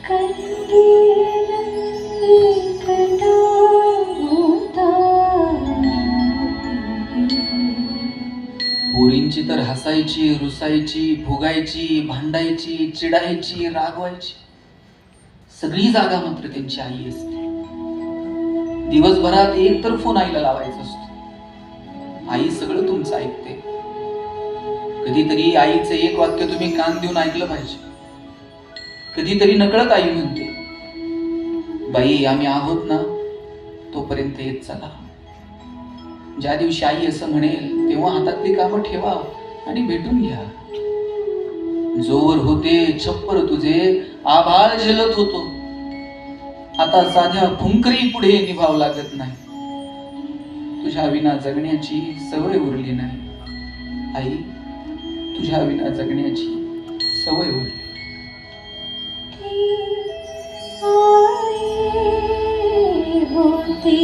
कंदील एकटा होता पोरींची तर हसायची, रुसायची, भुगायची, भांडायची, चिडायची, रागवायची. सगळी जागा मात्र त्यांची आई असते. दिवसभरात एक तर फोन आईला लावायचा असतो. आई सगळं तुमचं ऐकते. कधीतरी आईचं एक वाक्य तुम्ही कान देऊन ऐकलं पाहिजे. कधीतरी नकळत आई म्हणते, बाई आम्ही आहोत ना, तोपर्यंत येत चला. ज्या दिवशी आई असं म्हणेल तेव्हा हातातली कामं ठेवा आणि भेटून घ्या. जोवर होते छप्पर तुझे आभाळ झेलत होतो, आता साध्या फुंकरी पुढे निभाव लागत नाही. तुझ्या विना जगण्याची सवय उरली नाही आई, तुझ्या विना जगण्याची सवय उरली. होती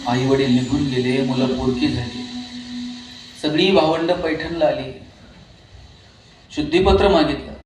आई वडील निघून गेले, मुलं पोरकी झाली. सगळी भावंड पैठणला आली. शुद्धीपत्र मागितलं.